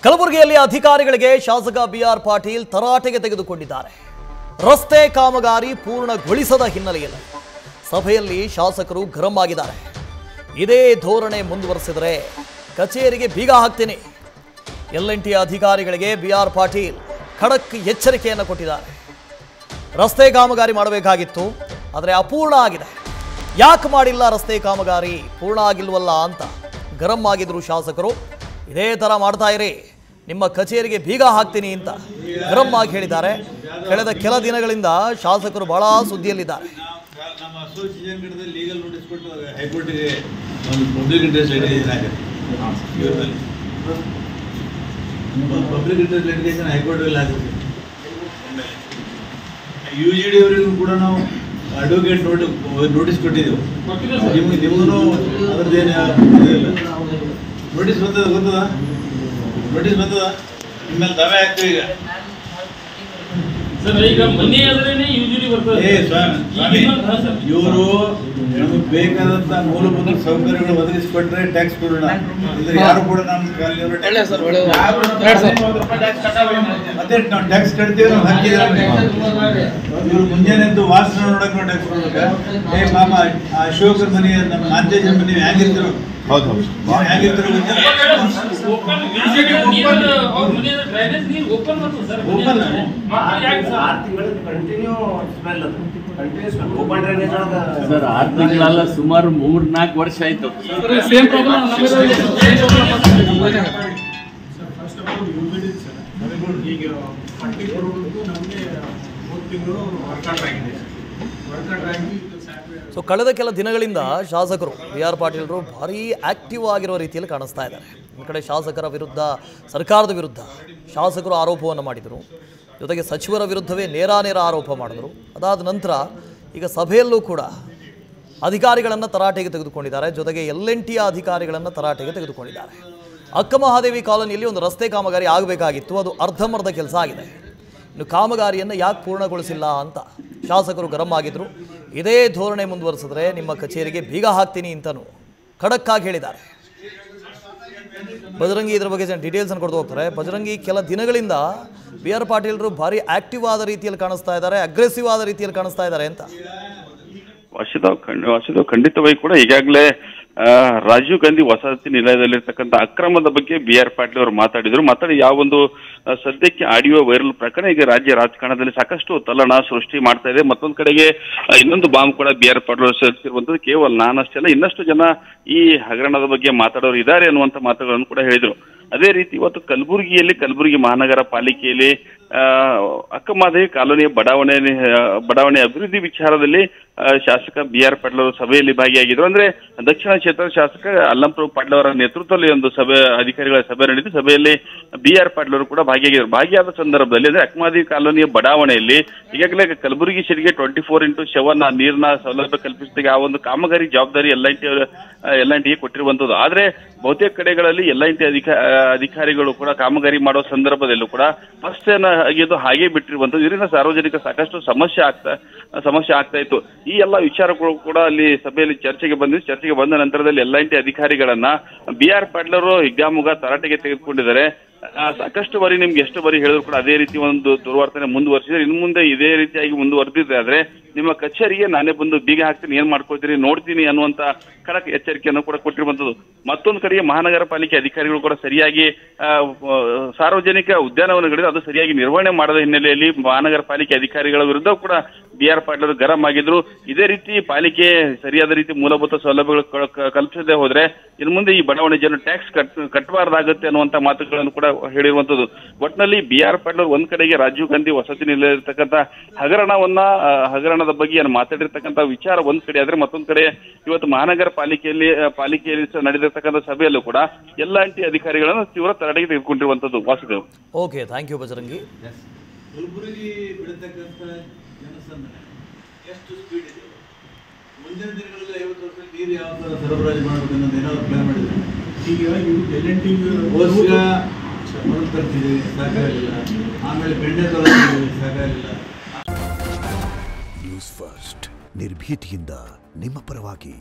ಕಲಬುರಗಿಯಲ್ಲಿ ಅಧಿಕಾರಿಗಳಿಗೆ ಶಾಸಕ ಬಿಆರ್ ಪಾಟೀಲ್ ತರಾಟೆಗೆ ತೆಗೆದುಕೊಂಡಿದ್ದಾರೆ. ರಸ್ತೆ ಕಾಮಗಾರಿ ಪೂರ್ಣಗೊಳಿಸದ ಹಿನ್ನೆಲೆಯಲ್ಲಿ ಸಭೆಯಲ್ಲಿ ಶಾಸಕರು ಗರಂ ಆಗಿದ್ದಾರೆ. ಇದೇ ಧೋರಣೆ ಮುಂದುವರೆಸಿದರೆ ಕಚೇರಿಗೆ ಬೀಗ ಹಾಕ್ತೀನಿ. ಎಲ್&ಟಿ ಅಧಿಕಾರಿಗಳಿಗೆ ಬಿಆರ್ ಪಾಟೀಲ್ ಖಡಕ್ ಎಚ್ಚರಿಕೆಯನ್ನು ಕೊಟ್ಟಿದ್ದಾರೆ. ರಸ್ತೆ ಕಾಮಗಾರಿ ಮಾಡಬೇಕಾಗಿತ್ತು, ಆದರೆ ಅಪೂರ್ಣ ಆಗಿದೆ. ಯಾಕೆ ಮಾಡಿಲ್ಲ ರಸ್ತೆ ಕಾಮಗಾರಿ, ಪೂರ್ಣ ಆಗಿಲ್ವಲ್ಲ ಅಂತ ಗರಂ ಆಗಿದ್ರು ಶಾಸಕರು. ಇದೇ ಥರ ಮಾಡ್ತಾ ಇರಿ, ನಿಮ್ಮ ಕಚೇರಿಗೆ ಬೀಗ ಹಾಕ್ತೀನಿ ಅಂತ ಗರಂ ಆಗಿ ಹೇಳಿದ್ದಾರೆ. ಕಳೆದ ಕೆಲ ದಿನಗಳಿಂದ ಶಾಸಕರು ಬಹಳ ಸುದ್ದಿಯಲ್ಲಿದ್ದಾರೆ. ನಮ್ಮ ಅಸೋಸಿಯೇಷನ್ ಕಡೆದಲ್ಲಿ ಲೀಗಲ್ ನೋಟಿಸ್ ಕೊಟ್ಟು ಹೈಕೋರ್ಟ್ಗೆ ಒಂದು ಪಬ್ಲಿಕ್ ಇಂಟ್ರೆಸ್ಟ್ ಲಿಟಿಗೇಷನ್ ಆಗಿದೆ. ಪಬ್ಲಿಕ್ ಇಂಟ್ರೆಸ್ಟ್ ಲಿಟಿಗೇಷನ್ ಹೈಕೋರ್ಟಲ್ಲಿ ಆಗುತ್ತೆ. UGD ಅವರಿಗೂ ಕೂಡ ನಾವು ಅಡ್ವೊಕೇಟ್ ನೋಟಿಸ್ ಕೊಟ್ಟಿದ್ದೆವು. ನಿಮಗೂ ಅದ್ರದ್ದೇನು ಇಲ್ಲ. ನೋಟಿಸ್ ಗೊತ್ತದ ನೋಟಿಸ್ ಬಂದದ, ನಿಮ್ಮಲ್ಲಿ ದಾವೆ ಆಗ್ತದೆ. ಈಗ ಇವರು ನಮಗೆ ಬೇಕಾದಂತ ಮೂಲಭೂತ ಸೌಕರ್ಯಗಳು ಒದಗಿಸಿಕೊಟ್ರೆ ಟ್ಯಾಕ್ಸ್ ಕೊಡೋಣ, ಇದ್ರೆ ಯಾರು ಕೂಡ ನಮ್ಮ ಮತ್ತೆ ನಾವು ಟ್ಯಾಕ್ಸ್ ಕಟ್ತೀವಿ. ನಾವು ಹಾಕಿದ್ರೆ ಇವರು ಮುಂಜಾನೆ ವಾಸನ ನೋಡಕ್ ನಾವು ಟ್ಯಾಕ್ಸ್ ಕೊಡ್ಬೇಕ. ಪಾಪ ಅಶೋಕರ ಮನೆ, ನಮ್ಮ ನಾಂತೇಜನ ಮನೆ ಹೆಂಗಿರ್ತಿರು, ಹೇಗಿರ್ತಿರು ಸರ್. 6 ತಿಂಗಳಲ್ಲ, ಸುಮಾರು 3-4 ವರ್ಷ ಆಯ್ತು. ಸೊ ಕಳೆದ ಕೆಲ ದಿನಗಳಿಂದ ಶಾಸಕರು ಬಿಆರ್ ಪಾಟೀಲರು ಭಾರೀ ಆಕ್ಟಿವ್ ಆಗಿರೋ ರೀತಿಯಲ್ಲಿ ಕಾಣಿಸ್ತಾ ಇದ್ದಾರೆ. ಒಂದು ಕಡೆ ಶಾಸಕರ ವಿರುದ್ಧ, ಸರ್ಕಾರದ ವಿರುದ್ಧ ಶಾಸಕರು ಆರೋಪವನ್ನು ಮಾಡಿದರು. ಜೊತೆಗೆ ಸಚಿವರ ವಿರುದ್ಧವೇ ನೇರ ಆರೋಪ ಮಾಡಿದರು. ಅದಾದ ನಂತರ ಈಗ ಸಭೆಯಲ್ಲೂ ಕೂಡ ಅಧಿಕಾರಿಗಳನ್ನು ತರಾಟೆಗೆ ತೆಗೆದುಕೊಂಡಿದ್ದಾರೆ. ಜೊತೆಗೆ ಎಲ್&ಟಿಯ ಅಧಿಕಾರಿಗಳನ್ನು ತರಾಟೆಗೆ ತೆಗೆದುಕೊಂಡಿದ್ದಾರೆ. ಅಕ್ಕಮಹಾದೇವಿ ಕಾಲೋನಿಯಲ್ಲಿ ಒಂದು ರಸ್ತೆ ಕಾಮಗಾರಿ ಆಗಬೇಕಾಗಿತ್ತು, ಅದು ಅರ್ಧಂಬರ್ಧ ಕೆಲಸ ಆಗಿದೆ. ಇನ್ನು ಕಾಮಗಾರಿಯನ್ನು ಯಾಕೆ ಪೂರ್ಣಗೊಳಿಸಿಲ್ಲ ಅಂತ ಶಾಸಕರು ಗರಂ ಆಗಿದ್ರು. ಇದೇ ಧೋರಣೆ ಮುಂದುವರೆಸಿದ್ರೆ ನಿಮ್ಮ ಕಚೇರಿಗೆ ಬೀಗ ಹಾಕ್ತೀನಿ ಅಂತಲೂ ಖಡಕ್ ಆಗಿ ಹೇಳಿದ್ದಾರೆ. ಬಜರಂಗಿ ಇದ್ರ ಬಗ್ಗೆ ಡೀಟೇಲ್ಸ್ ಅನ್ನು ಕೊಡ್ತಾ ಹೋಗ್ತಾರೆ. ಬಜರಂಗಿ, ಕೆಲ ದಿನಗಳಿಂದ ಬಿಆರ್ ಪಾಟೀಲರು ಭಾರಿ ಆಕ್ಟಿವ್ ಆದ ರೀತಿಯಲ್ಲಿ ಕಾಣಿಸ್ತಾ ಇದ್ದಾರೆ, ಅಗ್ರೆಸಿವ್ ಆದ ರೀತಿಯಲ್ಲಿ ಕಾಣಿಸ್ತಾ ಇದ್ದಾರೆ ಅಂತ. ಖಂಡಿತವಾಗಿ ಕೂಡ ಈಗಾಗಲೇ ರಾಜೀವ್ ಗಾಂಧಿ ವಸತಿ ನಿಲಯದಲ್ಲಿರ್ತಕ್ಕಂಥ ಅಕ್ರಮದ ಬಗ್ಗೆ ಬಿಆರ್ ಪಾಟೀಲ್ ಅವರು ಮಾತಾಡಿ ಯಾವೊಂದು ಸದ್ಯಕ್ಕೆ ಆಡಿಯೋ ವೈರಲ್ ಪ್ರಕರಣ ಈಗ ರಾಜ್ಯ ರಾಜಕಾರಣದಲ್ಲಿ ಸಾಕಷ್ಟು ತಲ್ಲಣ ಸೃಷ್ಟಿ ಮಾಡ್ತಾ ಇದೆ. ಮತ್ತೊಂದು ಕಡೆಗೆ ಇನ್ನೊಂದು ಬಾಂಬ್ ಕೂಡ ಬಿಆರ್ ಪಾಟೀಲ್ ಅವರು ಸೇರಿಸಿರುವಂತದ್ದು. ಕೇವಲ ನಾನಷ್ಟೇ ಅಲ್ಲ, ಇನ್ನಷ್ಟು ಜನ ಈ ಹಗರಣದ ಬಗ್ಗೆ ಮಾತಾಡೋರು ಇದ್ದಾರೆ ಅನ್ನುವಂಥ ಮಾತುಗಳನ್ನು ಕೂಡ ಹೇಳಿದರು. ಅದೇ ರೀತಿ ಇವತ್ತು ಕಲಬುರಗಿ ಮಹಾನಗರ ಪಾಲಿಕೆಯಲ್ಲಿ ಅಕ್ಕಮಹಾದೇವಿ ಕಾಲೋನಿಯ ಬಡಾವಣೆ ಅಭಿವೃದ್ಧಿ ವಿಚಾರದಲ್ಲಿ ಶಾಸಕ ಬಿಆರ್ ಪಾಟೀಲ್ ಅವರು ಸಭೆಯಲ್ಲಿ ಭಾಗಿಯಾಗಿದ್ರು. ಅಂದ್ರೆ ದಕ್ಷಿಣ ಕ್ಷೇತ್ರದ ಶಾಸಕ ಅಲ್ಲಂಪ್ರಭು ಪಾಟೀಲ್ ಅವರ ನೇತೃತ್ವದಲ್ಲಿ ಒಂದು ಅಧಿಕಾರಿಗಳ ಸಭೆ ನಡೆದಿದ್ದು. ಸಭೆಯಲ್ಲಿ ಬಿಆರ್ ಪಾಟೀಲ್ ಅವರು ಕೂಡ ಭಾಗಿಯಾದ ಸಂದರ್ಭದಲ್ಲಿ ಅಂದ್ರೆ ಅಕ್ಕಮಹಾದೇವಿ ಕಾಲೋನಿಯ ಬಡಾವಣೆಯಲ್ಲಿ ಈಗಾಗಲೇ ಕಲಬುರಗಿ ಸಿಟಿಗೆ 24x7 ನೀರಿನ ಸೌಲಭ್ಯ ಕಲ್ಪಿಸಿದಾಗ ಆ ಒಂದು ಕಾಮಗಾರಿ ಜವಾಬ್ದಾರಿ ಎಲ್&ಟಿಗೆ ಕೊಟ್ಟಿರುವಂತದ್ದು. ಆದ್ರೆ ಬಹುತೇಕ ಕಡೆಗಳಲ್ಲಿ ಎಲ್&ಟಿ ಅಧಿಕಾರಿಗಳು ಕೂಡ ಕಾಮಗಾರಿ ಮಾಡೋ ಸಂದರ್ಭದಲ್ಲೂ ಕೂಡ ಫಸ್ಟ್ ಆಗಿದ್ದು ಹಾಗೆ ಬಿಟ್ಟಿರುವಂತದ್ದು. ಇದರಿಂದ ಸಾರ್ವಜನಿಕ ಸಾಕಷ್ಟು ಸಮಸ್ಯೆ ಆಗ್ತಾ ಇತ್ತು. ಈ ಎಲ್ಲ ವಿಚಾರಗಳು ಕೂಡ ಅಲ್ಲಿ ಸಭೆಯಲ್ಲಿ ಚರ್ಚೆಗೆ ಬಂದ ನಂತರದಲ್ಲಿ ಎಲ್&ಟಿ ಅಧಿಕಾರಿಗಳನ್ನ ಬಿಆರ್ ಪಾಟೀಲ್ ಅವರು ಹಿಗ್ಗಾಮುಗ್ಗಾ ತರಾಟೆಗೆ ತೆಗೆದುಕೊಂಡಿದ್ದಾರೆ. ಸಾಕಷ್ಟು ಬಾರಿ ನಿಮ್ಗೆ ಎಷ್ಟು ಬಾರಿ ಹೇಳಿದ್ರು ಕೂಡ ಅದೇ ರೀತಿ ಒಂದು ದುರ್ವರ್ತನೆ ಮುಂದುವರಿಸಿದ್ರೆ, ಇನ್ನು ಮುಂದೆ ಇದೇ ರೀತಿಯಾಗಿ ಮುಂದುವರೆದಿದ್ರೆ ಆದ್ರೆ ನಿಮ್ಮ ಕಚೇರಿಗೆ ನಾನೇ ಬಂದು ಬೀಗ ಹಾಕ್ತೀನಿ, ಏನ್ ಮಾಡ್ಕೊಳ್ತೀರಿ ನೋಡ್ತೀನಿ ಅನ್ನುವಂತ ಖಡಕ್ ಎಚ್ಚರಿಕೆಯನ್ನು ಕೂಡ ಕೊಟ್ಟಿರುವಂತದ್ದು. ಮತ್ತೊಂದು ಕಡೆಗೆ ಮಹಾನಗರ ಪಾಲಿಕೆ ಅಧಿಕಾರಿಗಳು ಕೂಡ ಸರಿಯಾಗಿ ಸಾರ್ವಜನಿಕ ಉದ್ಯಾನವನಗಳಿದೆ ಅದು ಸರಿಯಾಗಿ ನಿರ್ವಹಣೆ ಮಾಡದ ಹಿನ್ನೆಲೆಯಲ್ಲಿ ಮಹಾನಗರ ಪಾಲಿಕೆ ಅಧಿಕಾರಿಗಳ ವಿರುದ್ಧ ಕೂಡ ಬಿಆರ್ ಪಾಟೀಲ್ ಅವರು ಗರಂ ಆಗಿದ್ರು. ಇದೇ ರೀತಿ ಪಾಲಿಕೆ ಸರಿಯಾದ ರೀತಿ ಮೂಲಭೂತ ಸೌಲಭ್ಯಗಳು ಕಲ್ಪಿಸದೆ ಹೋದ್ರೆ ಇನ್ನು ಮುಂದೆ ಈ ಬಡಾವಣೆ ಜನ ಟ್ಯಾಕ್ಸ್ ಕಟ್ಟಬಾರ್ದಾಗುತ್ತೆ ಅನ್ನುವಂತ ಮಾತುಗಳನ್ನು ಕೂಡ ಹೇಳಿರುವಂತದ್ದು. ಒಟ್ಟಿನಲ್ಲಿ ಬಿಆರ್ ಪಾಟೀಲ್ ಒಂದ್ ಕಡೆಗೆ ರಾಜೀವ್ ಗಾಂಧಿ ವಸತಿ ನಿಲಯದಲ್ಲಿರ್ತಕ್ಕಂಥ ಹಗರಣದ ಬಗ್ಗೆ ಮಾತಾಡಿರ್ತಕ್ಕಂಥ ವಿಚಾರ ಒಂದ್ ಕಡೆ ಆದ್ರೆ, ಮತ್ತೊಂದ್ ಕಡೆ ಇವತ್ತು ಮಹಾನಗರ ಪಾಲಿಕೆಯಲ್ಲಿ ನಡೆದಿರ್ತಕ್ಕಂಥ ಸಭೆಯಲ್ಲೂ ಕೂಡ ಎಲ್&ಟಿ ಅಧಿಕಾರಿಗಳನ್ನು ತೀವ್ರ ತರಾಟೆಗೆ ತೆಗೆದುಕೊಂಡಿರುವಂತದ್ದು. Vasudev. Okay, thank you Bajrangi. Kalaburagi ಬಿಡತಕ್ಕಂಥ ಜನಸಂದಣಿ ಎಷ್ಟು ಸ್ಪೀಡ್ ಇದೆ. ಮುಂದಿನ ದಿನಗಳಲ್ಲಿ 50 ವರ್ಷ ನೀರು ಯಾವ ತರ ಸರಬರಾಜು ಮಾಡಬೇಕು ಅನ್ನೋದು ಏನಾದ್ರು ಪ್ಲಾನ್ ಮಾಡಿದ್ರೆ ಈಗ ಎಲ್&ಟಿ ತರ್ತಿದೆ ಸಾಕಾಗಲಿಲ್ಲ, ಆಮೇಲೆ ಬೆಣ್ಣೆ ತರೋದು ಸಾಕಾಗಲಿಲ್ಲ. ನ್ಯೂಸ್ ಫಸ್ಟ್ ನಿರ್ಭೀತಿಯಿಂದ ನಿಮ್ಮ ಪರವಾಗಿ.